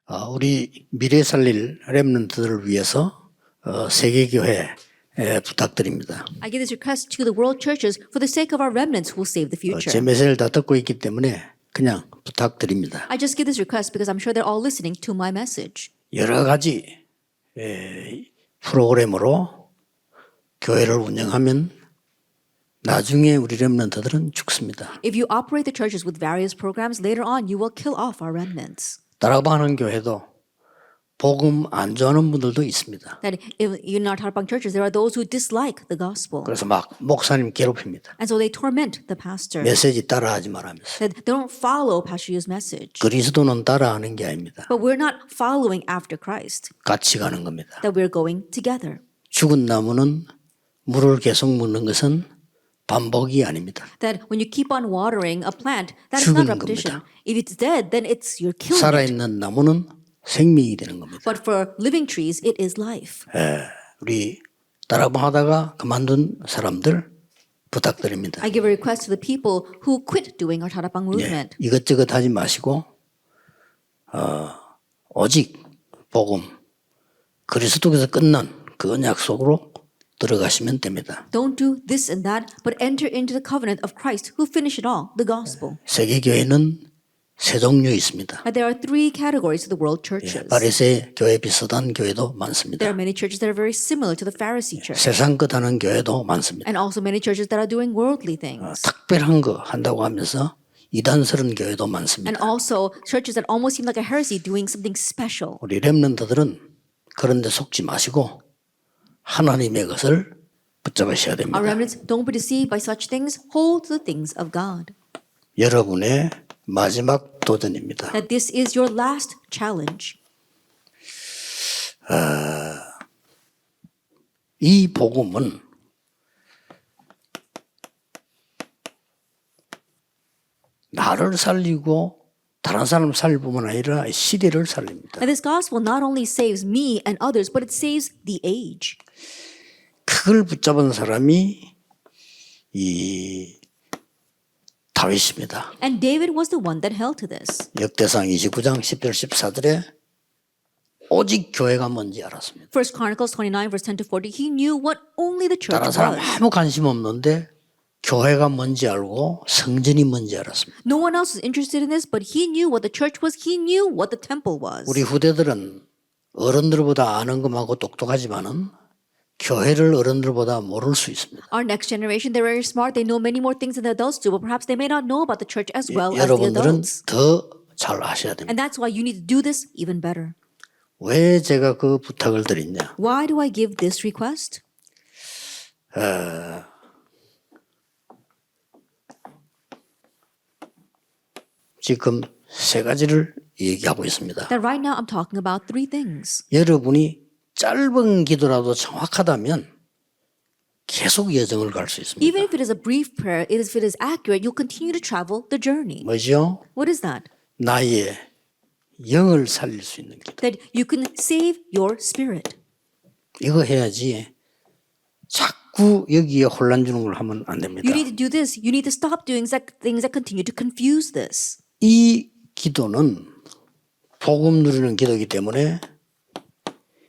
우리 미래 살릴 렘넌트들을 위해서 세계교회 부탁드립니다. I give this request to the world churches for the sake of our remnants who will save the future. 제 메시지를 다 듣고 있기 때문에 그냥 부탁드립니다. I just give this request because I'm sure they're all listening to my message. 여러 가지 프로그램으로 교회를 운영하면 나중에 우리 렘넌트들은 죽습니다. If you operate the churches with various programs, later on you will kill off our remnants. 다락방하는 교회도 복음 안 좋아하는 분들도 있습니다. That in our Tarapang churches, there are those who dislike the gospel. 그래서 막 목사님 괴롭힙니다. And so they torment the pastor. 메시지 따라하지 말하면서. That they don't follow Pastor Yu's message. 그리스도는 따라하는 게 아닙니다. But we're not following after Christ. 같이 가는 겁니다. That we're going together. 죽은 나무는 물을 계속 묻는 것은 반복이 아닙니다. That when you keep on watering a plant, that is not repetition. If it's dead, then it's you're killing it. 살아있는 나무는 생명이 되는 겁니다. But for living trees, it is life. 우리 다락방 하다가 그만둔 사람들 부탁드립니다. I give a request to the people who quit doing our Tarapang movement. 이것저것 하지 마시고 오직 복음 그리스도께서 끝난 그 언약 속으로 들어가시면 됩니다. Don't do this and that, but enter into the covenant of Christ who finished it all, the gospel. 세계교회는 세 종류 있습니다. And there are three categories to the world churches. 바리새 교회 비슷한 교회도 많습니다. There are many churches that are very similar to the Pharisee church. 세상 것 하는 교회도 많습니다. And also many churches that are doing worldly things. 특별한 거 한다고 하면서 이단스러운 교회도 많습니다. And also churches that almost seem like a heresy doing something special. 우리 렘넌트들은 그런 데 속지 마시고 하나님의 것을 붙잡으셔야 됩니다. Our remnants, don't be deceived by such things. Hold to the things of God. 여러분의 마지막 도전입니다. That this is your last challenge. 이 복음은 나를 살리고 다른 사람 살릴 뿐만 아니라 시대를 살립니다. And this gospel not only saves me and others, but it saves the age. 그걸 붙잡은 사람이 이 다윗입니다. And David was the one that held to this. 역대상 29장 10절 14절에 오직 교회가 뭔지 알았습니다. First Chronicles 29 verse 10 to 40, he knew what only the church 다른 사람 was. 아무 관심 없는데 교회가 뭔지 알고 성전이 뭔지 알았습니다. No one else was interested in this, but he knew what the church was. He knew what the temple was. 우리 후대들은 어른들보다 아는 것만고 똑똑하지만은 교회를 어른들보다 모를 수 있습니다. Our next generation, they're very smart. They know many more things than the adults do, but perhaps they may not know about the church as well as the 여러분들은 adults. 더 잘 아셔야 됩니다. And that's why you need to do this even better. 왜 제가 그 부탁을 드렸냐? Why do I give this request? 지금 세 가지를 얘기하고 있습니다. That right now I'm talking about three things. 여러분이 짧은 기도라도 정확하다면 계속 여정을 갈 수 있습니다. Even if it is a brief prayer, if it is accurate, you'll continue to travel the journey. 뭐죠? What is that? 나의 영을 살릴 수 있는 기도. That you can save your spirit. 이거 해야지 자꾸 여기에 혼란 주는 걸 하면 안 됩니다. You need to do this. You need to stop doing things that continue to confuse this. 이 기도는 복음 누리는 기도이기 때문에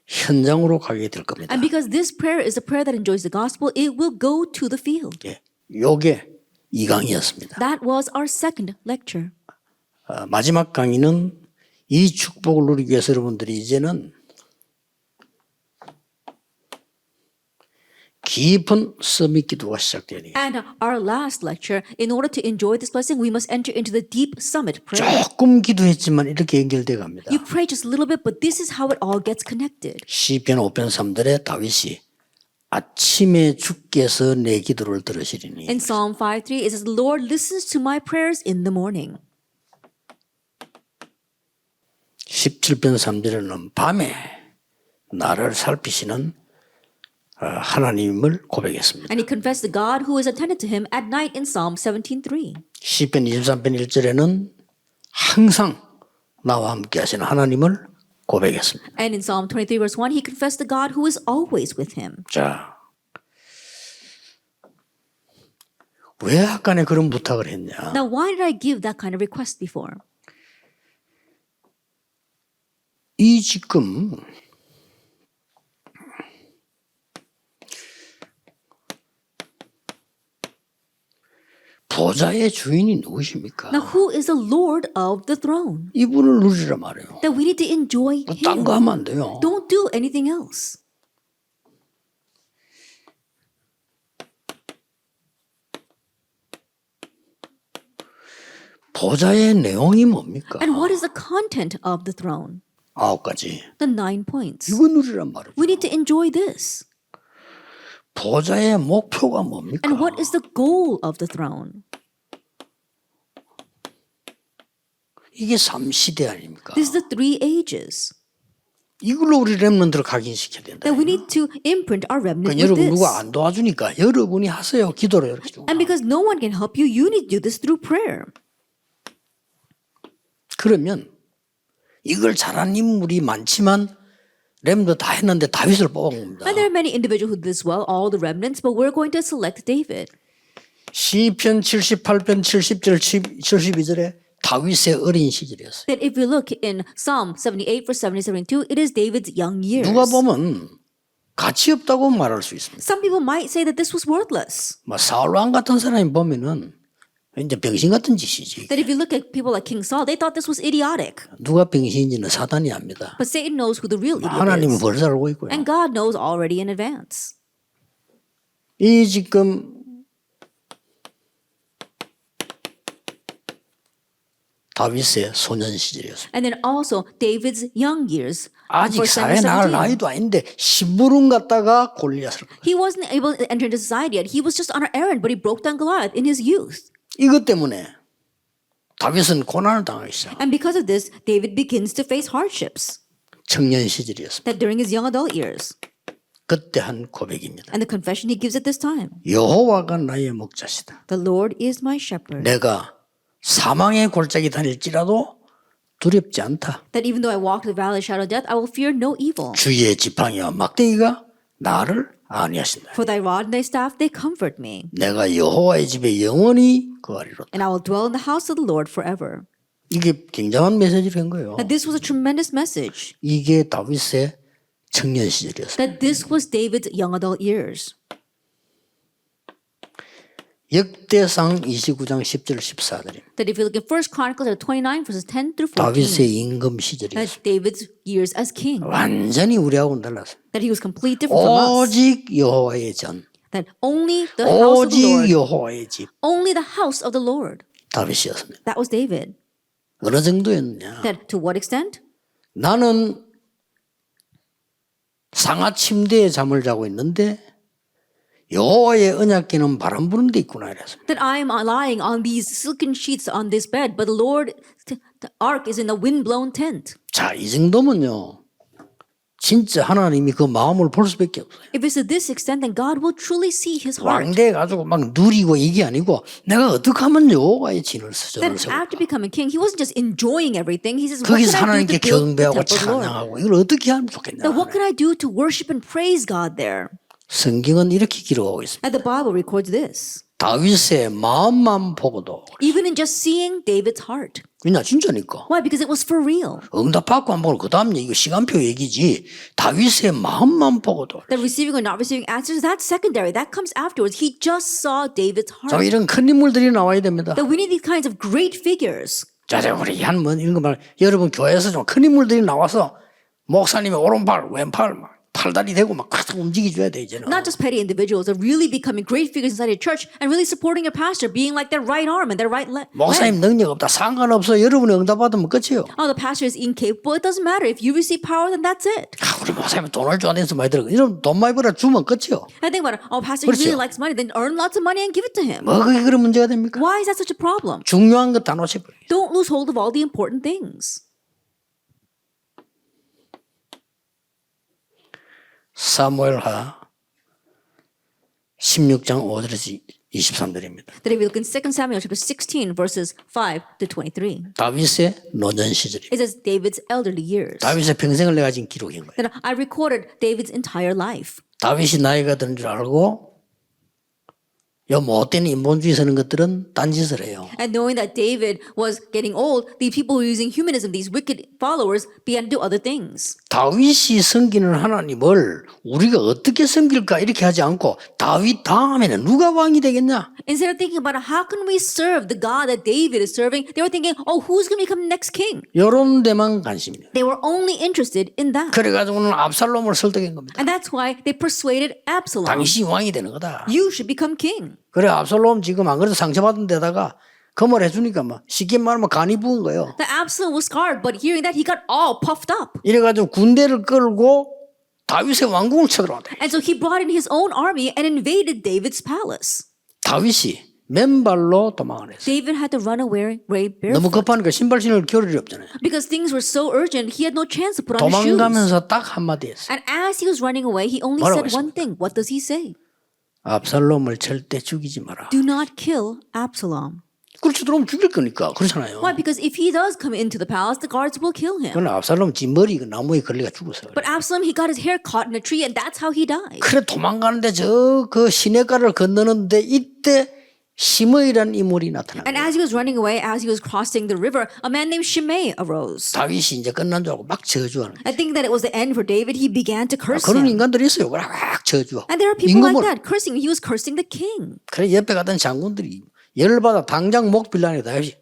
현장으로 가게 될 겁니다. And because this prayer is a prayer that enjoys the gospel, it will go to the field. 예, 요게 2강이었습니다. That was our second lecture. 마지막 강의는 이 축복을 누리기 위해서 여러분들이 이제는 깊은 서밋 기도가 시작돼야 돼요. And our last lecture, in order to enjoy this blessing, we must enter into the deep summit prayer. 조금 기도했지만 이렇게 연결돼 갑니다. You pray just a little bit, but this is how it all gets connected. 시편 5편 3절에 다윗이 아침에 주께서 내 기도를 들으시리니 In Psalm 5:3, it says, "The Lord listens to my prayers in the morning." 17편 3절에는 밤에 나를 살피시는 하나님을 고백했습니다. And he confessed the God who is attended to him at night in Psalm 17:3. 시편 23편 1절에는 항상 나와 함께 하시는 하나님을 고백했습니다. And in Psalm 23 verse 1, he confessed the God who is always with him. 자, 왜 아까는 그런 부탁을 했냐? Now, why did I give that kind of request before? 이 지금 보좌의 주인이 누구십니까? Now, who is the Lord of the throne? 이분을 누리라 말해요. That we need to enjoy 딴 Him. 거 하면 안 돼요. Don't do anything else. 보좌의 내용이 뭡니까? And what is the content of the throne? 9가지. The 9 points. 이거 누리란 말이죠. We need to enjoy this. 보좌의 목표가 뭡니까? And what is the goal of the throne? 이게 3시대 아닙니까? This is the 3 ages. 이걸로 우리 렘넌트를 각인시켜야 된다. That we need to imprint our remnant 그러니까 with 여러분 this. 누가 안 도와주니까 여러분이 하세요. 기도로 이렇게 좀. And because no one can help you, you need to do this through prayer. 그러면 이걸 잘한 인물이 많지만 렘도 다 했는데 다윗을 뽑은 겁니다. And there are many individuals who did this well, all the remnants, but we're going to select David. 시편 78편 70절 72절에 다윗의 어린 시절이었어요. That if you look in Psalm 78 verse 70, 72, it is David's young years. 누가 보면 가치 없다고 말할 수 있습니다. Some people might say that this was worthless. 뭐 사울왕 같은 사람이 보면은 이제 병신 같은 짓이지. That if you look at people like King Saul, they thought this was idiotic. 누가 병신인지는 사단이 압니다. But Satan knows who the real idiot 하나님은 is. 벌써 알고 있고요. And God knows already in advance. 이 지금 다윗의 소년 시절이었습니다. And then also David's young years. 아직 1 사회 Samuel 나갈 17. 나이도 아닌데 심부름 갔다가 골리앗을. He wasn't able to enter into society yet. He was just on an errand, but he broke down Goliath in his youth. 이것 때문에 다윗은 고난을 당하기 시작. And because of this, David begins to face hardships. 청년 시절이었습니다. That during his young adult years. 그때 한 고백입니다. And the confession he gives at this time. 여호와가 나의 목자시다. The Lord is my shepherd. 내가 사망의 골짜기 다닐지라도 두렵지 않다. That even though I walk through the valley of the shadow of death, I will fear no evil. 주의 지팡이와 막대기가 나를 안위하신다. For thy rod and thy staff, they comfort me. 내가 여호와의 집에 영원히 거하리로다. And I will dwell in the house of the Lord forever. 이게 굉장한 메시지를 한 거예요. That this was a tremendous message. 이게 다윗의 청년 시절이었어요. That this was David's young adult years. 역대상 29장 10절 14절입니다. That if you look at 1 Chronicles 29 verses 10 through 14. 다윗의 임금 시절이었어요. That David's years as king. 완전히 우리하고는 달랐어요. That he was completely different from us. 오직 여호와의 전, That only the house of the 오직 Lord. 여호와의 집 Only the house of the Lord. 다윗이었습니다. That was David. 어느 정도였느냐? That to what extent? 나는 상하 침대에 잠을 자고 있는데 여호와의 언약궤는 바람 부는 데 있구나 이랬습니다. That I am lying on these silken sheets on this bed, but the Lord, the ark is in a wind-blown tent. 자, 이 정도면요. 진짜 하나님이 그 마음을 볼 수밖에 없어요. If it's to this extent, then God will truly see his heart. 왕대 가지고 막 누리고 이게 아니고 내가 어떻게 하면 여호와의 진을 That 수저를 세울까? after becoming king, he wasn't just enjoying everything. He says, what can 거기서 I do 하나님께 to build the 경배하고 temple of the Lord? 찬양하고 이걸 어떻게 하면 좋겠냐? That what can I do to worship and praise God there? 성경은 이렇게 기록하고 있습니다. And the Bible records this. 다윗의 마음만 보고도 Even in just seeing David's heart. 왜냐 진짜니까. Why? Because it was for real. 응답받고 안 보고 그 다음 얘기 시간표 얘기지. 다윗의 마음만 보고도. That receiving or not receiving answers, that's secondary. That comes afterwards. He just saw David's 자, heart. 이런 큰 인물들이 나와야 됩니다. That we need these kinds of great figures. 자, 우리 한번 이런 거 말. 여러분 교회에서 좀 큰 인물들이 나와서 목사님의 오른팔, 왼팔 막 팔다리 대고 막 계속 움직여줘야 돼 이제는. Not just petty individuals, are really becoming great figures inside a church and really supporting a pastor, being like their right arm and their right leg. 목사님 능력 없다 상관없어. 여러분이 응답받으면 끝이에요. Oh, the pastor is incapable. It doesn't matter. If you receive power, then that's it. 우리 목사님 돈을 좋아해서 많이 들어. 이런 돈 많이 벌어 주면 끝이요. I think about it. Oh, pastor, he 그렇죠. really likes money. Then earn lots of money and give it to him. 뭐 그게 그런 문제가 됩니까? Why is that such a problem? 중요한 거 다 놓쳐버려요. Don't lose hold of all the important things. 사무엘하 16장 5절에서 23절입니다. That if you look in 2 Samuel chapter 16 verses 5 to 23, 다윗의 노년 시절입니다. it says David's elderly years. 다윗의 평생을 내가 지금 기록한 거예요. That I recorded David's entire life. 다윗이 나이가 든 줄 알고 요 못된 인본주의 서는 것들은 딴짓을 해요. And knowing that David was getting old, the people who were using humanism, these wicked followers, began to do other things. 다윗이 섬기는 하나님을 우리가 어떻게 섬길까 이렇게 하지 않고 다윗 다음에는 누가 왕이 되겠냐? Instead of thinking about how can we serve the God that David is serving, they were thinking, oh, who's going to become next king? 이런 데만 관심이에요. They were only interested in that. 그래가지고는 압살롬을 설득한 겁니다. And that's why they persuaded Absalom. 당신이 왕이 되는 거다. You should become king. 그래 압살롬 지금 안 그래도 상처받은 데다가 그 말 해주니까 막 쉽게 말하면 간이 부은 거예요. The Absalom was scarred, but hearing that, he got all puffed up. 이래가지고 군대를 끌고 다윗의 왕궁을 쳐들어왔다. And so he brought in his own army and invaded David's palace. 다윗이 맨발로 도망을 했어요. David had to run away 너무 barefoot. 급하니까 신발 신을 겨를이 없잖아요. Because things were so urgent, he had no chance to put on his shoes. 도망가면서 딱 한마디 했어요. And as he was running away, he only 뭐라고 said one thing. What does he say? 압살롬을 절대 죽이지 마라. Do not kill Absalom. 그렇지 들어오면 죽일 거니까 그렇잖아요. Why? Because if he does come into the palace, the guards will kill him. 그러나 압살롬 지 머리 그 나무에 걸려가 죽었어요. But Absalom, he got his hair caught in a tree, and that's how he died. 그래 도망가는데 저 그 시냇가를 건너는데 이때 시므이라는 인물이 나타난 And 거예요. as he was running away, as he was crossing the river, a man named Shimei arose. 다윗이 이제 끝난 줄 알고 막 저주하는 거예요. I think that it was the end for David. He began to curse 그런 him. 인간들이 있어요. 막 저주하고. And there are people like 임금을. that cursing. He was cursing the king. 그래 옆에 가던 장군들이 열받아 당장 목 빌라니 다윗이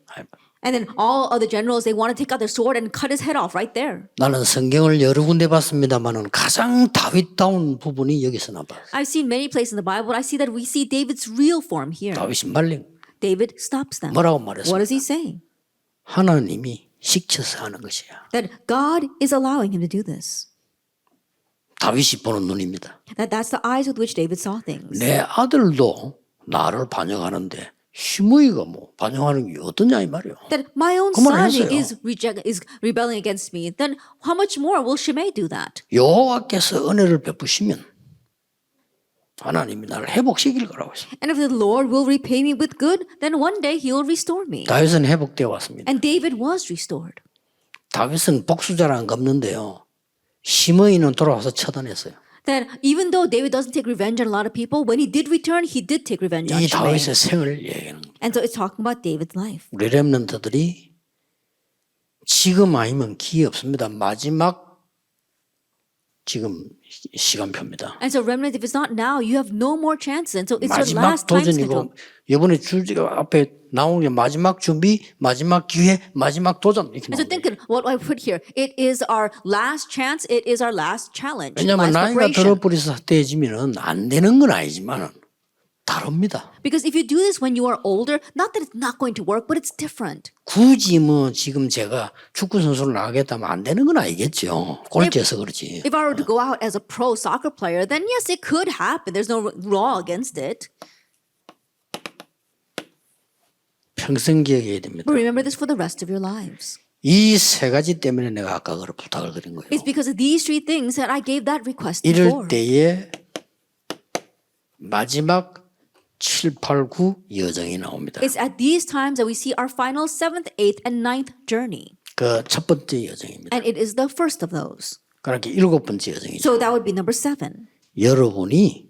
And then all of the generals, they want to take out their sword and cut his head off right there. 나는 성경을 여러 군데 봤습니다만은 가장 다윗다운 부분이 여기서 나봐. I've seen many places in the Bible, but I see that we see David's real form here. 다윗이 말린 David stops them. 뭐라고 What 말했어? does he say? 하나님이 시켜서 하는 것이야. That God is allowing him to do this. 다윗이 보는 눈입니다. That's the eyes with which David saw things. 내 아들도 나를 반역하는데 시므이가 뭐 반역하는 게 어떠냐 이 말이에요. That my own 그 말을 son 했어요. is rebelling against me. Then how much more will Shimei do that? 여호와께서 은혜를 베푸시면 하나님이 나를 회복시킬 거라고 했어요. And if the Lord will repay me with good, then one day he will restore me. 다윗은 회복되어 왔습니다. And David was restored. 다윗은 복수자랑 갚는데요. 시므이는 돌아와서 처단했어요. That even though David doesn't take revenge on a lot of people, when he did return, he did take revenge on 이 Shimei. 다윗의 생을 얘기하는 거예요. And so it's talking about David's life. 우리 렘넌트들이 지금 아니면 기회 없습니다. 마지막 지금 시간표입니다. And so remnant, if it's not now, you have no more chances. And so it's your 마지막 last time schedule. 도전이고 이번에 주제가 앞에 나온 게 마지막 준비, 마지막 기회, 마지막 도전 이렇게 And so 나오는 think of what I put here. It is our last chance. It is our last challenge. 왜냐하면 last 나이가 preparation. 들어버려서 때지면은 안 되는 건 아니지만 다릅니다. Because if you do this when you are older, not that it's not going to work, but it's different. 굳이 뭐 지금 제가 축구 선수로 나가겠다면 안 되는 건 아니겠죠. 꼴찌해서 그렇지. If I were to go out as a pro soccer player, then yes, it could happen. There's no law against it. 평생 기억해야 됩니다. But remember this for the rest of your lives. 이 세 가지 때문에 내가 아까 그 부탁을 드린 거예요. It's because of these three things that I gave that request 이럴 before. 때에 마지막 7, 8, 9 여정이 나옵니다. It's at these times that we see our final 7th, 8th, and 9th journey. 그 첫 번째 여정입니다. And it is the first of those. 그렇게 일곱 번째 여정이죠. So that would be number 7. 여러분이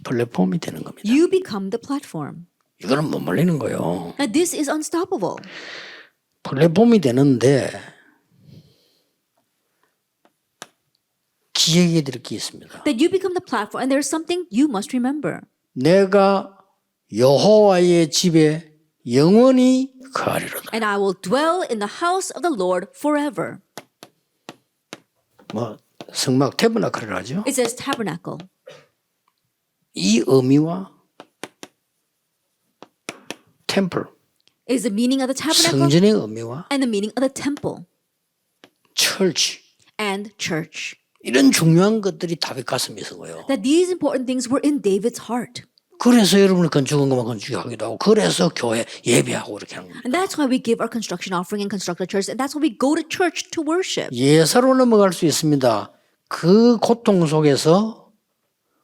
플랫폼이 되는 겁니다. You become the platform. 이거는 못 말리는 거예요. Now this is unstoppable. 플랫폼이 되는데 기억해야 될 게 있습니다. That you become the platform, and there's something you must remember. 내가 여호와의 집에 영원히 거하리로다. And I will dwell in the house of the Lord forever. 뭐 성막 태브나클을 하죠. It says tabernacle. 이 의미와 템플, Is the meaning of the tabernacle 성전의 의미와 and the meaning of the temple 철치 and church. 이런 중요한 것들이 다윗 가슴에 있는 거예요. That these important things were in David's heart. 그래서 여러분이 건축한 것만 건축하기도 하고 그래서 교회 예배하고 이렇게 하는 겁니다. And that's why we give our construction offering and construct a church. And that's why we go to church to worship. 예사로 넘어갈 수 있습니다. 그 고통 속에서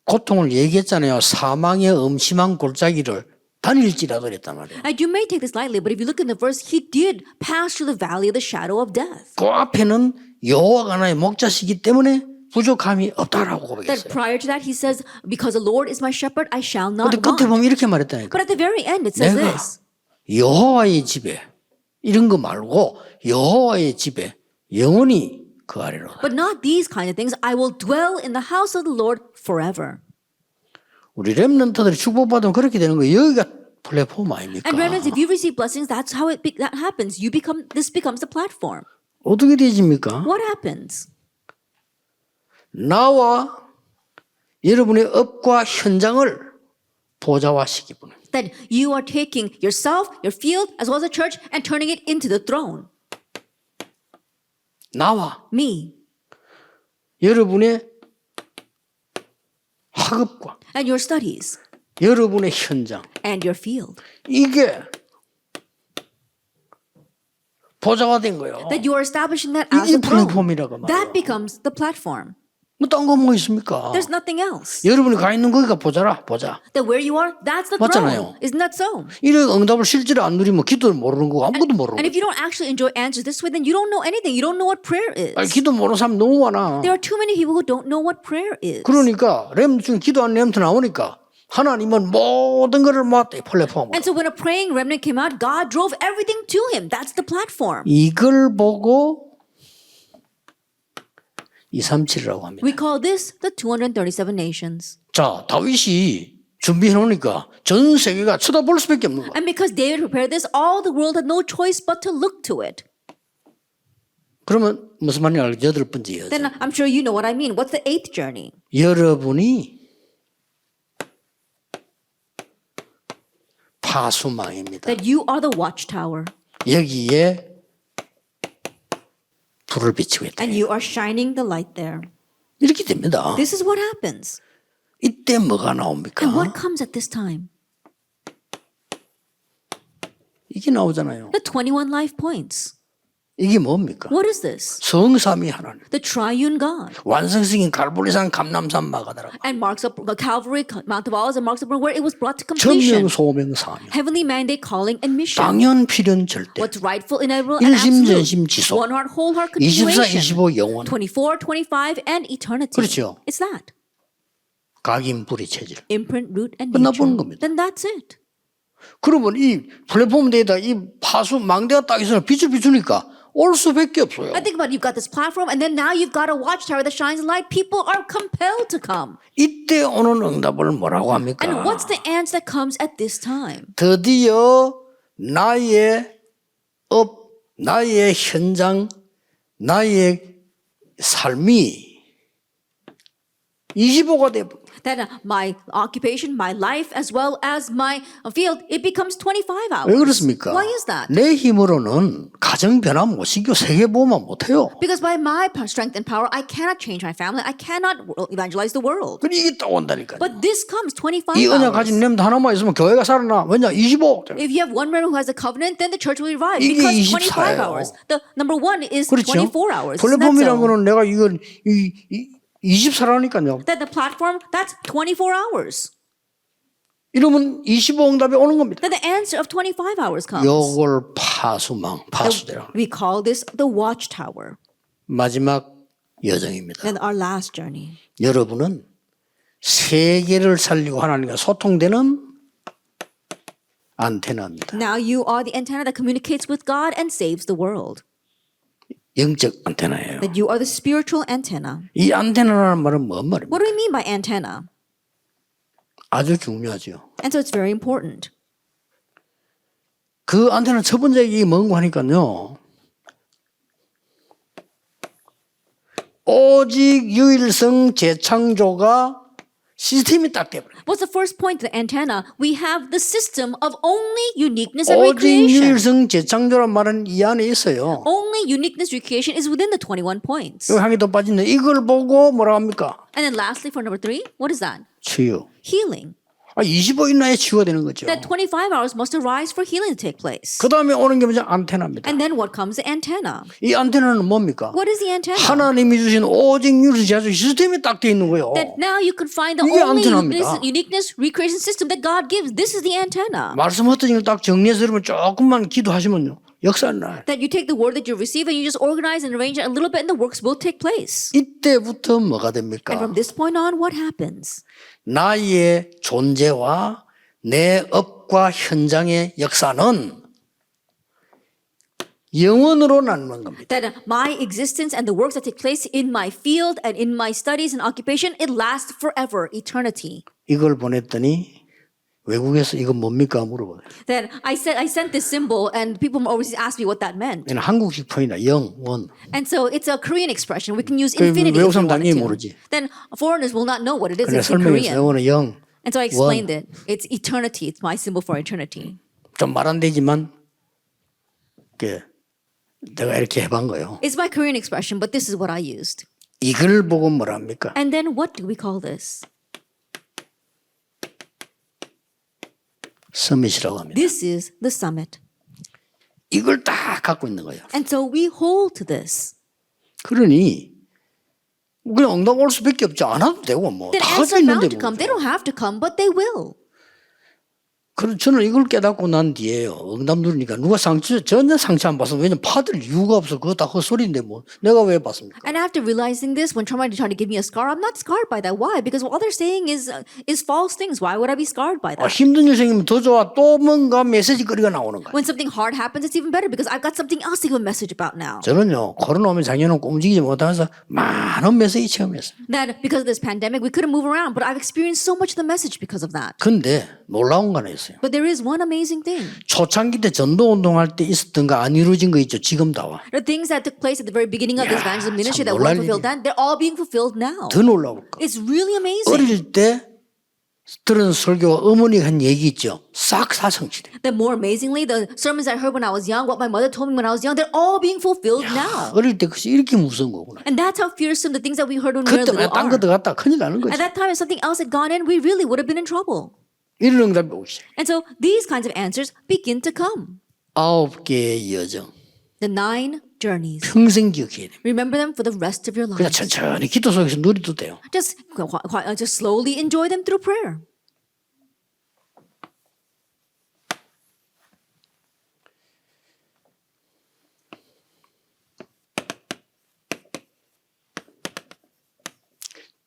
고통을 얘기했잖아요. 사망의 음침한 골짜기를 다닐지라도 그랬단 말이에요. And you may take this lightly, but if you look in the verse, he did pass through the valley of the shadow of death. 그 앞에는 여호와가 나의 목자시기 때문에 부족함이 없다라고 That 고백했어요. prior to that, he says, because the Lord is my shepherd, I shall 근데 not 끝에 want. 보면 이렇게 말했다니까. But at the very end, it says 내가 this. 여호와의 집에 이런 거 말고 여호와의 집에 영원히 거하리로다. But not these kind of things. I will dwell in the house of the Lord forever. 우리 렘넌트들이 축복받으면 그렇게 되는 거예요. 여기가 플랫폼 아닙니까? And remnants, if you receive blessings, that's how that happens. This becomes the platform. 어떻게 되집니까? What happens? 나와 여러분의 업과 현장을 보좌화시키는 That you are taking yourself, your field, as well as the church, and turning it into the throne. 나와 Me 여러분의 학업과 and your studies 여러분의 현장 and your field. 이게 보좌화된 거예요. That you are establishing that as 이게 a throne. 플랫폼이라고 말이에요. That becomes the platform. 딴 거 뭐 있습니까? There's nothing else. 여러분이 가 있는 거기가 보좌라 보좌. That where you are, that's the 맞잖아요. throne. Isn't that so? 이런 응답을 실제로 안 누리면 기도를 모르는 거고 아무것도 모르는 And if 거고. you don't actually enjoy answers this way, then you don't know anything. You don't know what prayer is. 아니, 기도 모르는 사람 너무 많아. There are too many people who don't know what prayer is. 그러니까 렘 중에 기도하는 렘트 나오니까 하나님은 모든 것을 모았다. 플랫폼. And so when a praying remnant came out, God drove everything to him. That's the platform. 이걸 보고 237이라고 합니다. We call this the 237 nations. 자, 다윗이 준비해 놓으니까 전 세계가 쳐다볼 수밖에 없는 거야. And because David prepared this, all the world had no choice but to look to it. 그러면 무슨 말인지 알겠죠? 여덟 번째 여자. Then I'm sure you know what I mean. What's the eighth journey? 여러분이 파수망입니다. That you are the watchtower 여기에 불을 비치고 있다. and you are shining the light there. 이렇게 됩니다. This is what happens. 이때 뭐가 나옵니까? And what comes at this time? 이게 나오잖아요. The 21 life points. 이게 뭡니까? What is this? 성삼위 하나님. The triune God. 완성적인 갈보리산 감람산 마가다라. And marks up the Calvary, Mount of Olives, and marks up where it was brought to completion. 전명 소명 사명. Heavenly mandate, calling, and mission. 당연 필연 절대. What's rightful, inevitable, and 일심 absolute. 전심 지속. One heart, whole heart 24, continuation. 25 영원. 24, 25, and eternity. 그렇죠. It's that. 각인 불의 체질. Imprint, root, and 끝나보는 nature. 겁니다. Then that's it. 그러면 이 플랫폼 데이터 이 파수 망대가 딱 있으면 빛을 비추니까 올 수밖에 없어요. I think about it, you've got this platform, and then now you've got a watchtower that shines light. People are compelled to come. 이때 오는 응답을 뭐라고 합니까? And what's the answer that comes at this time? 드디어 나의 업, 나의 현장, 나의 삶이 25가 돼. That my occupation, my life, as well as my field, it becomes 25 hours. 왜 그렇습니까? Why is that? 내 힘으로는 가정 변화 못 시켜 세계 보호만 못 해요. Because by my strength and power, I cannot change my family. I cannot evangelize the world. 근데 이게 또 온다니까요. But this comes 25 이 은혜 hours. 가진 렘도 하나만 있으면 교회가 살아나. 왜냐? 25. If you have one member who has a covenant, then the church will revive. 이게 Because 24예요. 25 hours. The number one is 그렇죠? 24 hours. Isn't that 플랫폼이란 so? 거는 내가 이걸 24라니까요. That the platform, that's 24 hours. 이러면 25 응답이 오는 겁니다. Then the answer of 25 hours comes. 요걸 파수망, 파수대라. We call this the watchtower. 마지막 여정입니다. And our last journey. 여러분은 세계를 살리고 하나님과 소통되는 안테나입니다. Now you are the antenna that communicates with God and saves the world. 영적 안테나예요. That you are the spiritual antenna. 이 안테나라는 말은 뭔 말입니까? What do we mean by antenna? 아주 중요하죠. And so it's very important. 그 안테나 첫 번째 얘기 뭔가 하니까요. 오직 유일성 재창조가 시스템이 딱 돼버려요. What's the first point to the antenna? We have the system of only uniqueness and 오직 recreation. 유일성 재창조란 말은 이 안에 있어요. Only uniqueness recreation is within the 21 points. 여기 한 개 더 빠진데 이걸 보고 뭐라 합니까? And then lastly, for number 3, what is that? 치유. Healing. 25일 나에 치유가 되는 거죠. That 25 hours must arise for healing to take place. 그 다음에 오는 게 뭐죠? 안테나입니다. And then what comes? The antenna. 이 안테나는 뭡니까? What is the antenna? 하나님이 주신 오직 유일성 재창조 시스템이 딱 돼 있는 거예요. That now you can find the 이게 only 안테나입니다. uniqueness recreation system that God gives. This is the antenna. 말씀 흩어진 걸 딱 정리해서 여러분 조금만 기도하시면요. 역사는 날. That you take the word that you receive and you just organize and arrange it a little bit and the works will take place. 이때부터 뭐가 And 됩니까? from this point on, what happens? 나의 존재와 내 업과 현장의 역사는 영원으로 나누는 겁니다. That my existence and the works that take place in my field and in my studies and occupation, it lasts forever, eternity. 이걸 보냈더니 외국에서 이거 뭡니까 물어봐요. That I sent this symbol and people from overseas asked me what that meant. 이는 한국식 표현이다. 원. And so it's a Korean expression. We can use 그 infinity 외국 if we 사람 당연히 wanted to. 모르지. Then foreigners will not know what it is. 그래 It's in 설명했어요. Korean. 영어는 영. And so I explained it. It's eternity. It's my symbol for eternity. 좀 말 안 되지만 내가 이렇게 해본 거예요. It's my Korean expression, but this is what I used. 이걸 보고 뭐랍니까? And then what do we call this? 서밋이라고 합니다. This is the summit. 이걸 다 갖고 있는 거예요. And so we hold to this. 그러니 그냥 응답 올 수밖에 없지. 안 와도 되고 뭐 Then 다 answer 있는데 bound to come. They don't have to come, but they will. 그럼 저는 이걸 깨닫고 난 뒤에요. 응답 누르니까 누가 전혀 상처 안 받습니다. 왜냐면 받을 이유가 없어. 그거 다 헛소리인데 뭐 내가 왜 받습니까? And after realizing this, when trying to give me a scar, I'm not scarred by that. Why? Because all they're saying is false things. Why would I be scarred by that? 힘든 일 생기면 더 좋아. 또 뭔가 메시지거리가 나오는 거야. When something hard happens, it's even better because I've got something else to give a message about now. 저는요. 코로나 오면 작년에 움직이지 못해서 많은 메시지 체험했어요. That because of this pandemic, we couldn't move around, but I've experienced so much of the message because of that. 근데 놀라운 거 하나 있어요. But there is one amazing thing. 초창기 때 전도 운동할 때 있었던 거 안 이루어진 거 있죠. 지금 다 와. The things that took place at the very beginning of this evangelism ministry 참 that weren't 놀랄 fulfilled then, they're all being fulfilled now. 더 놀라울 거. It's really amazing. 어릴 때 들은 설교와 어머니가 한 얘기 있죠. 싹 사성취돼. Then more amazingly, the sermons I heard when I was young, what my mother told me when I was young, they're all being fulfilled now. 어릴 때 그것이 이렇게 무서운 거구나. And that's how fearsome the things that we heard when we were 그때 little 딴 거 are. 들어갔다 큰일 나는 거지. At that time, if something else had gone in, we really would have been in trouble. 이런 응답이 오기 시작. And so these kinds of answers begin to come. 9개의 여정. The 9 journeys. 평생 기억해야 돼. Remember them for the rest of your 그냥 lives. 천천히 기도 속에서 누리도 돼요. Just slowly enjoy them through prayer.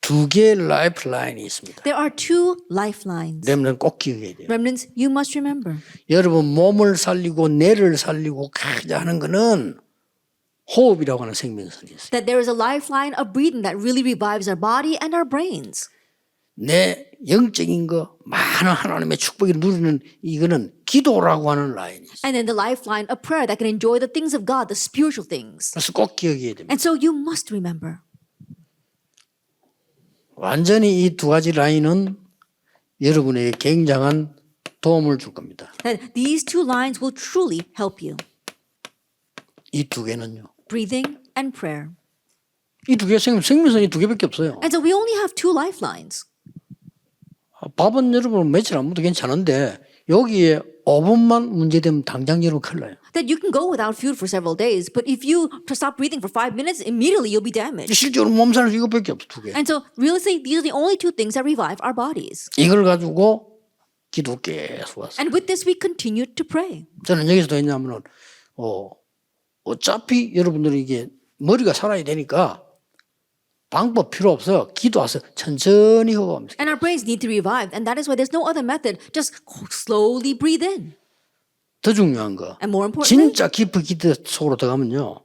두 개의 라이프라인이 있습니다. There are 2 lifelines. 여러분은 꼭 기억해야 돼요. Remnants, you must remember. 여러분 몸을 살리고 뇌를 살리고 가자 하는 거는 호흡이라고 하는 생명선이 있어요. That there is a lifeline of breathing that really revives our body and our brains. 내 영적인 거 많은 하나님의 축복을 누리는 이거는 기도라고 하는 라인이 있어요. And then the lifeline of prayer that can enjoy the things of God, the spiritual things. 그래서 꼭 기억해야 됩니다. And so you must remember. 완전히 이 두 가지 라인은 여러분에게 굉장한 도움을 줄 겁니다. That these 2 lines will truly help you. 이 두 개는요. Breathing and prayer. 이 두 개 생명선이 두 개밖에 없어요. And so we only have 2 lifelines. 밥은 여러분 며칠 안 먹어도 괜찮은데 여기에 5분만 문제되면 당장 여러분 큰일 나요. That you can go without food for several days, but if you stop breathing for 5 minutes, immediately you'll be damaged. 실제로 몸살은 이것밖에 없어 두 개. And so realistically, these are the only 2 things that revive our bodies. 이걸 가지고 기도 계속 왔어요. And with this, we continue to pray. 저는 여기서도 했냐면은 어차피 여러분들이 이게 머리가 살아야 되니까 방법 필요 없어. 기도하세요. 천천히 호흡하면서. And our brains need to revive, and that is why there's no other method. Just slowly breathe in. 더 중요한 거. And more importantly, 진짜 깊은 기도 속으로 들어가면요.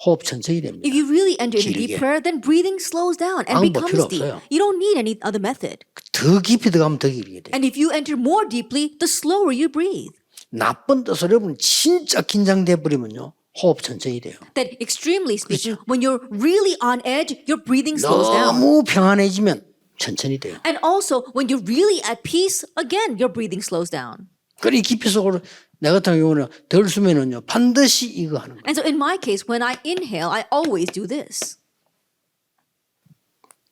호흡 천천히 됩니다. if you really enter into 길게. deep prayer, then breathing slows down and 방법 필요 becomes deep. 없어요. You don't need any other method. 더 깊이 들어가면 더 길게 돼. And if you enter more deeply, the slower you breathe. 나쁜 뜻으로 여러분 진짜 긴장돼 버리면요. 호흡 천천히 돼요. That extremely speaking, when you're really on edge, your breathing slows down. 너무 평안해지면 천천히 돼요. And also, when you're really at peace, again, your breathing slows down. 그러니 깊이 속으로 내 같은 경우는 덜 쓰면은요 반드시 이거 하는 거예요. And so in my case, when I inhale, I always do this.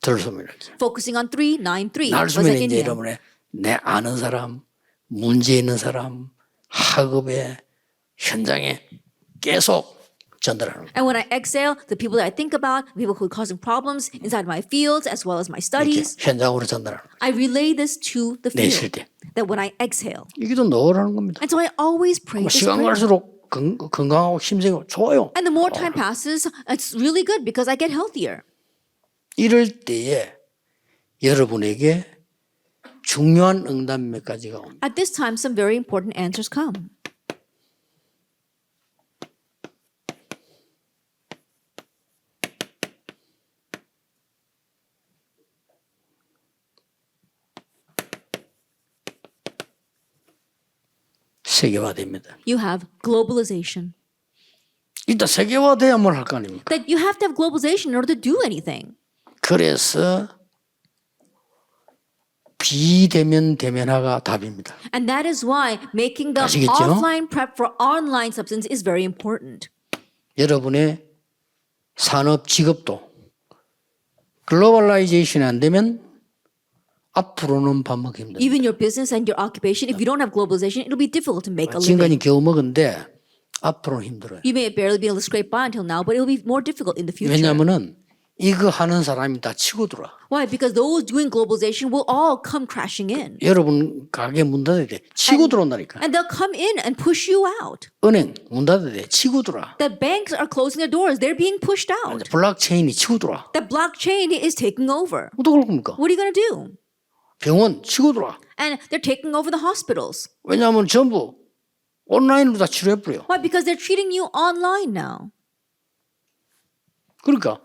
덜 쓰면 이렇게. Focusing on 3, 9, 3. 날 Was I 쓰면 이제 inhale? 여러분의 내 아는 사람, 문제 있는 사람, 학업에 현장에 계속 전달하는 거예요. And when I exhale, the people that I think about, people who are causing problems inside my fields as well as my 이렇게 studies, 현장으로 전달하는 거예요. I relay this to the 내쉴 field. 때. That when I exhale. 이게 또 넣으라는 겁니다. And so I always pray this 시간 prayer. 갈수록 건강하고 힘세고 좋아요. And the more time passes, it's really good because I get healthier. 이럴 때에 여러분에게 중요한 응답 몇 가지가 옵니다. At this time, some very important answers come. 세계화됩니다. You have globalization. 일단 세계화돼야 뭘 할 거 아닙니까? That you have to have globalization in order to do anything. 그래서 비대면 대면화가 답입니다. And that is why making the 아시겠죠? offline prep for online substance is very important. 여러분의 산업 직업도 글로벌라이제이션이 안 되면 앞으로는 밥 먹기 힘듭니다. Even your business and your occupation, if you don't have globalization, it'll be difficult to make a 지금까지 living. 겨우 먹었는데 앞으로는 힘들어요. You may barely be able to scrape by until now, but it'll be more difficult in the future. 왜냐하면은 이거 하는 사람이 다 치고 들어와. Why? Because those doing globalization will all come crashing in. 여러분 가게 문 닫을 때 치고 들어온다니까. And they'll come in and push you out. 은행 문 닫을 때 치고 들어와. The banks are closing their doors. They're being pushed out. 블록체인이 치고 들어와. The blockchain is taking over. 어떡할 겁니까? What are you going to do? 병원 치고 들어와. And they're taking over the hospitals. 왜냐하면 전부 온라인으로 다 치료해버려. Why? Because they're treating you online now. 그러니까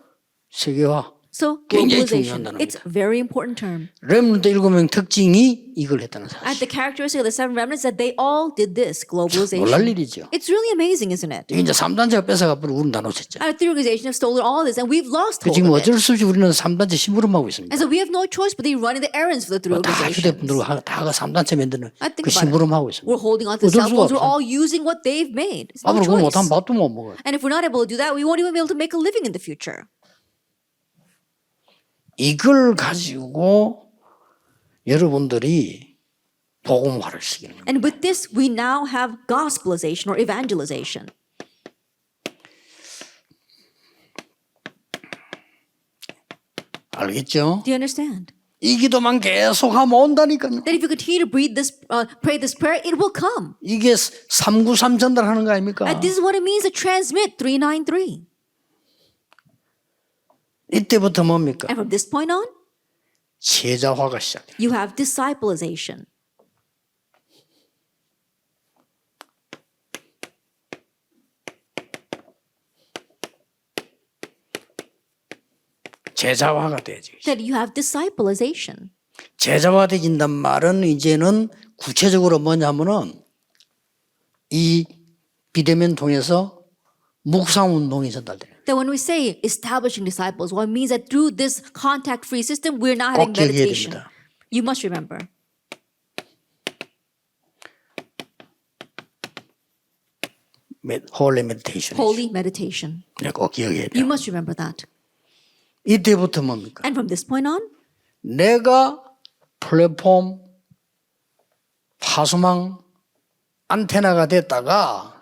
세계화. So 굉장히 globalization, 중요한 it's a very important term. 렘넌트 7명 특징이 이걸 했다는 And 사실. the characteristic of the seven remnants that they all did this globalization. 놀랄 일이죠. It's really amazing, isn't it? 이게 이제 3단체가 뺏어가 버리고 우리는 다 놓쳤죠. Our three organizations have stolen all this, and we've lost hold 지금 of it. 어쩔 수 없이 우리는 3단체 심부름하고 있습니다. And so we have no choice but to be running the errands for the three 다 organizations. 휴대폰으로 다가 3단체 만드는 I think 그 about it. 심부름하고 있습니다. We're holding on to the 어쩔 cell 수가 phones. We're 없어요. all using what they've made. It's no 앞으로 그거 choice. 못하면 밥도 못 먹어요. And if we're not able to do that, we won't even be able to make a living in the future. 이걸 가지고 여러분들이 복음화를 시키는 겁니다. And with this, we now have gospelization or evangelization. 알겠죠? Do you understand? 이 기도만 계속하면 온다니까요. That if you continue to breathe this, pray this prayer, it will come. 이게 393 전달하는 거 아닙니까? And this is what it means to transmit 393. 이때부터 뭡니까? And from this point on, 제자화가 시작돼요. you have disciplization. 제자화가 되지. That you have disciplization. 제자화되진단 말은 이제는 구체적으로 뭐냐면은 이 비대면 통해서 묵상 운동이 전달돼요. That when we say establishing disciples, well, it means that through this contact-free system, we're not having 꼭 기억해야 meditation. 됩니다. You must remember. 홀리 메디테이션. Holy meditation. 꼭 기억해야 You 돼요. must remember that. 이때부터 뭡니까? And from this point on, 내가 플랫폼 파수망 안테나가 됐다가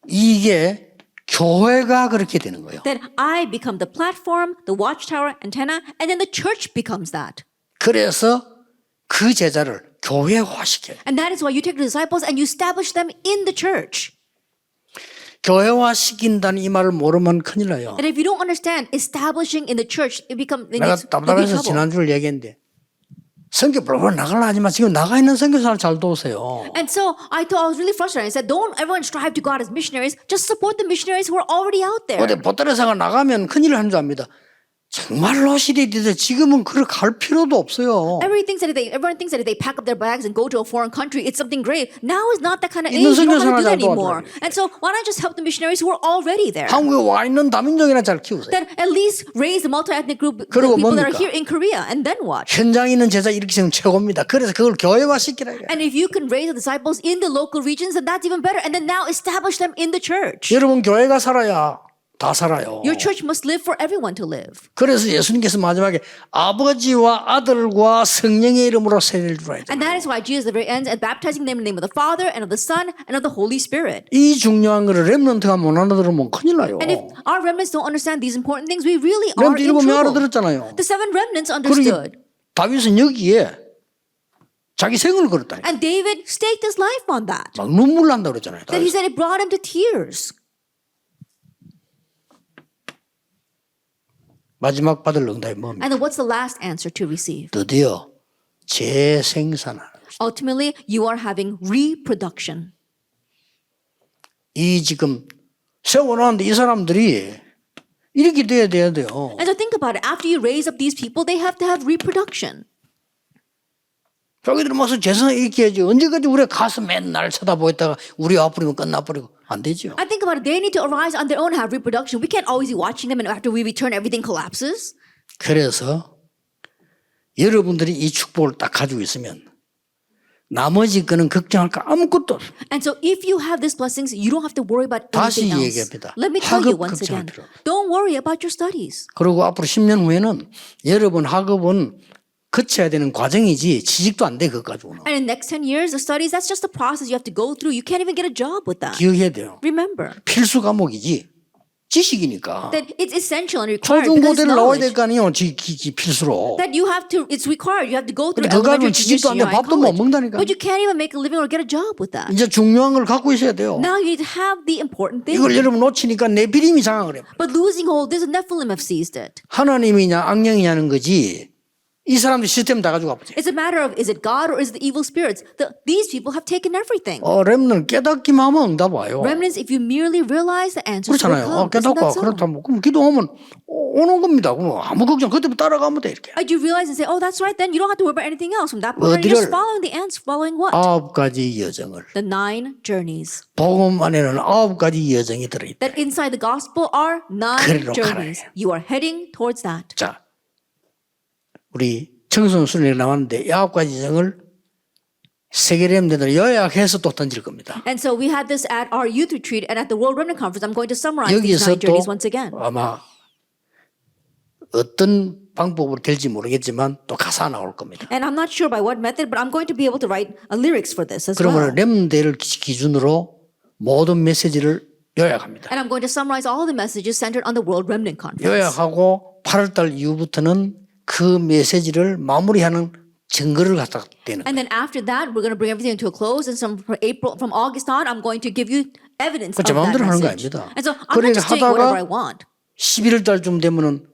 이게 교회가 그렇게 되는 거예요. that I become the platform, the watchtower, antenna, and then the church becomes that. 그래서 그 제자를 교회화시켜요. And that is why you take the disciples and you establish them in the church. 교회화시킨다는 이 말을 모르면 큰일 나요. And if you don't understand establishing in the church, it becomes 내가 you'll be in 답답해서 trouble. 지난주를 얘기했는데 선교 벌벌 나가려 하지만 지금 나가 있는 선교사를 잘 도우세요. And so I was really frustrated. I said, don't everyone strive to go out as missionaries. Just support the missionaries who are already out there. 어디 보따리사가 나가면 큰일을 하는 줄 압니다. 정말로 시대인데 지금은 그렇게 갈 필요도 없어요. Everyone thinks that if they pack up their bags and go to a foreign country, it's something great. Now is not that kind of age. 있는 You don't have to do 선교사나 that anymore. 도와줘야지. And so why not just help the missionaries who are already there? 한국에 와 있는 다민족이나 잘 키우세요. Then at least raise the multi-ethnic group, the 그리고 people that are 뭡니까? here in Korea, and then watch. 현장에 있는 제자 이렇게 되면 최고입니다. 그래서 그걸 교회화시키라. And if you can raise the disciples in the local regions, then that's even better. And then now establish them in the church. 여러분 교회가 살아야 다 살아요. Your church must live for everyone to live. 그래서 예수님께서 마지막에 아버지와 아들과 성령의 이름으로 세례를 주라 했잖아요. And that is why Jesus at the very end is baptizing them in the name of the Father and of the Son and of the Holy Spirit. 이 중요한 거를 렘넌트가 못 알아들으면 큰일 나요. And if our remnants don't understand these important things, we really are 렘넌트 in 7명 trouble. 알아들었잖아요. The seven remnants 그리고 understood. 다윗은 여기에 자기 생을 걸었다니까. And David staked his life on that. 막 눈물 난다 그랬잖아요. That he said it brought him to tears. 마지막 받을 응답이 뭡니까? And then what's the last answer to receive? 드디어 재생산하는. Ultimately, you are having reproduction. 이 지금 세워놨는데 이 사람들이 이렇게 돼야 돼요. And so think about it. After you raise up these people, they have to have reproduction. 자기들 와서 재산 이렇게 해야지. 언제까지 우리가 가서 맨날 쳐다보겠다가 우리 아프리면 끝나버리고 안 되죠. I think about it. They need to arise on their own and have reproduction. We can't always be watching them and after we return, everything collapses. 그래서 여러분들이 이 축복을 딱 가지고 있으면 나머지 거는 걱정할 거 아무것도 없어요. And so if you have these blessings, you don't have to worry about 다시 anything else. 얘기합니다. Let me tell you 학업 once 걱정할 again. 필요 없어요. Don't worry about your studies. 그리고 앞으로 10년 후에는 여러분 학업은 거쳐야 되는 과정이지 취직도 안 돼 그것 가지고는. And in the next 10 years, the studies, that's just a process you have to go through. You can't even get a job with that. 기억해야 돼요. Remember 필수 과목이지 지식이니까. that it's essential and required because it's 초중고대를 나와야 knowledge. 될 거 아니에요. 필수로. That you have to, it's required. You have to go through 근데 그거 가지고 elementary, 취직도 안 돼. junior, high, 밥도 못 college. 먹는다니까. But you can't even make a living or get a job with that. 이제 중요한 걸 갖고 있어야 돼요. Now you need to have the important thing. 이걸 여러분 놓치니까 네피림이 장악을 해요. But losing hold, this Nephilim have seized it. 하나님이냐 악령이냐는 거지 이 사람들 시스템 다 가지고 가보세요. It's a matter of is it God or is it the evil spirits? These people have taken everything. 렘넌 깨닫기만 하면 응답 와요. Remnants, if you merely realize the answers will 그렇잖아요. come. Isn't 깨닫고 that so? 그렇다면 그럼 기도하면 오는 겁니다. 그럼 아무 걱정 그때부터 따라가면 돼 이렇게. You realize and say, oh, that's right, then you don't have to worry about anything else. From that point on, you're just following the ants, following what? 9가지 여정을. The 9 journeys. 복음 안에는 9가지 여정이 들어있다. That inside the gospel are 9 그리로 journeys. 가라. You are heading towards that. 자, 우리 청소년 수련회 나왔는데 9가지 여정을 세계렘들을 요약해서 또 던질 겁니다. And so we had this at our youth retreat and at the World Remnant Conference. I'm going to summarize these 여기서 9 또 journeys once again. 아마 어떤 방법으로 될지 모르겠지만 또 가사 나올 겁니다. And I'm not sure by what method, but I'm going to be able to write lyrics for this as well. 그러면 렘들을 기준으로 모든 메시지를 요약합니다. And I'm going to summarize all the messages centered on the World Remnant Conference. 요약하고 8월달 이후부터는 그 메시지를 마무리하는 증거를 갖다 대는. And then after that, we're going to bring everything to a close. And from August on, I'm going to give you evidence of 제 that 마음대로 하는 거 message. 아닙니다. And so I'm not just doing whatever I want. 11월달쯤 되면은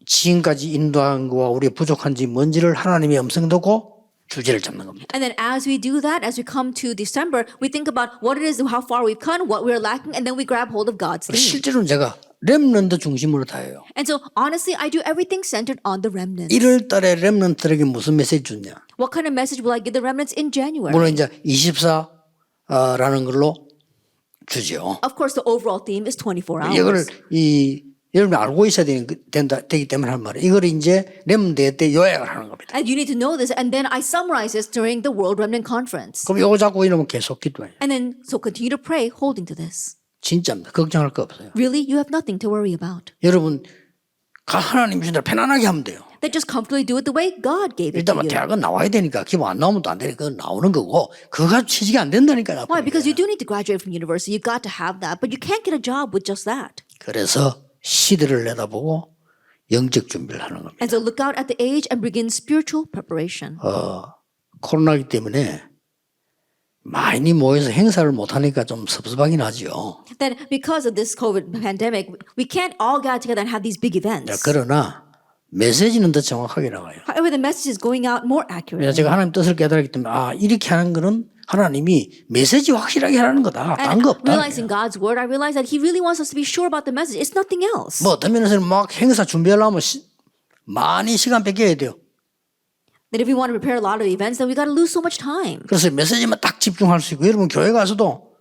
지금까지 인도한 거와 우리의 부족한지 뭔지를 하나님의 음성 듣고 주제를 잡는 겁니다. And then as we do that, as we come to December, we think about what it is, how far we've come, what we're lacking, and then we grab hold of God's theme. 실제로는 제가 렘넌트 중심으로 다 해요. And so honestly, I do everything centered on the remnants. 1월달에 렘넌트에게 무슨 메시지 주냐? What kind of message will I give the remnants in January? 물론 이제 24라는 걸로 주죠. Of course, the overall theme is 24 이걸 hours. 여러분이 알고 있어야 되기 때문에 한 말이에요. 이걸 이제 렘넌트 때 요약을 하는 겁니다. And you need to know this, and then I summarize this during the World Remnant Conference. 그럼 이거 잡고 이러면 계속 기도해요. And then, so continue to pray, holding to this. 진짜입니다. 걱정할 거 없어요. Really, you have nothing to worry about. 여러분 하나님 주신 대로 편안하게 하면 돼요. Then just comfortably do it the way God gave it 일단 to 뭐 you. 대학은 나와야 되니까 기본 안 나오면 또 안 되니까 그건 나오는 거고 그거 가지고 취직이 안 된다니까요. Why? Because you do need to graduate from university. You got to have that, but you can't get a job with just that. 그래서 시대를 내다보고 영적 준비를 하는 겁니다. And so look out at the age and begin spiritual preparation. 코로나기 때문에 많이 모여서 행사를 못 하니까 좀 섭섭하긴 하죠. That because of this COVID pandemic, we can't all get together and have these big 자, events. 그러나 메시지는 더 정확하게 나와요. However, the message is going out more accurately. 제가 하나님 뜻을 깨달았기 때문에 이렇게 하는 거는 하나님이 메시지 확실하게 하라는 거다. 딴 거 And 없다. realizing God's word, I realized that He really wants us to be sure about the message. It's nothing else. 뭐 어떤 면에서는 막 행사 준비하려면 많이 시간 뺏겨야 돼요. That if we want to prepare a lot of events, then we got to lose so much time. 그래서 메시지만 딱 집중할 수 있고 여러분 교회 가서도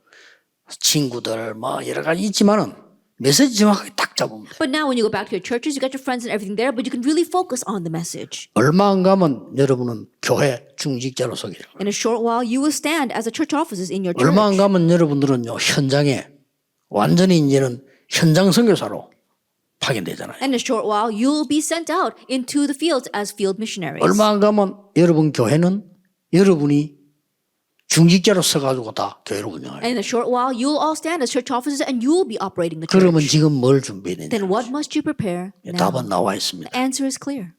친구들 뭐 여러 가지 있지만은 메시지 정확하게 딱 잡으면 돼요. But now when you go back to your churches, you got your friends and everything there, but you can really focus on the message. 얼마 안 가면 여러분은 교회 중직자로 서게 돼요. In a short while, you will stand as a church officers in your church. 얼마 안 가면 여러분들은요 현장에 완전히 이제는 현장 선교사로 파견되잖아요. And in a short while, you'll be sent out into the fields as field missionaries. 얼마 안 가면 여러분 교회는 여러분이 중직자로 서가지고 다 교회를 운영해요. And in a short while, you'll all stand as church officers and you'll be operating the 그러면 church. 지금 뭘 준비해야 Then 되냐? what must you prepare now? 답은 나와 있습니다. The answer is clear.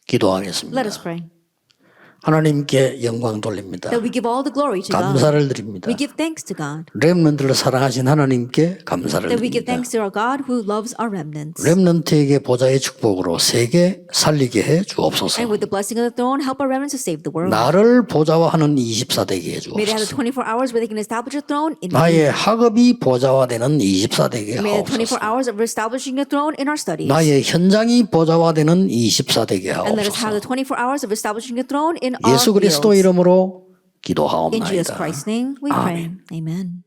기도하겠습니다. Let us pray. 하나님께 영광 돌립니다. That we give all the glory to God. 감사를 드립니다. We give thanks to God. 렘넌트를 사랑하신 하나님께 감사를 That we give 드립니다. thanks to our God who loves our remnants. 렘넌트에게 보좌의 축복으로 세계 살리게 해 주옵소서. And with the blessing of the throne, help our remnants to save the world. 나를 보좌화하는 24대게 해 May they have the 주옵소서. 24 hours where they can establish a throne in 나의 me. 학업이 보좌화되는 24대게 May the 24 하옵소서. hours of establishing a throne in our studies. 나의 현장이 보좌화되는 24대게 And let us have 하옵소서. the 24 hours of establishing a throne in our 예수 그리스도 fields. 이름으로 In Jesus 기도하옵나이다. Christ's name we pray. Amen.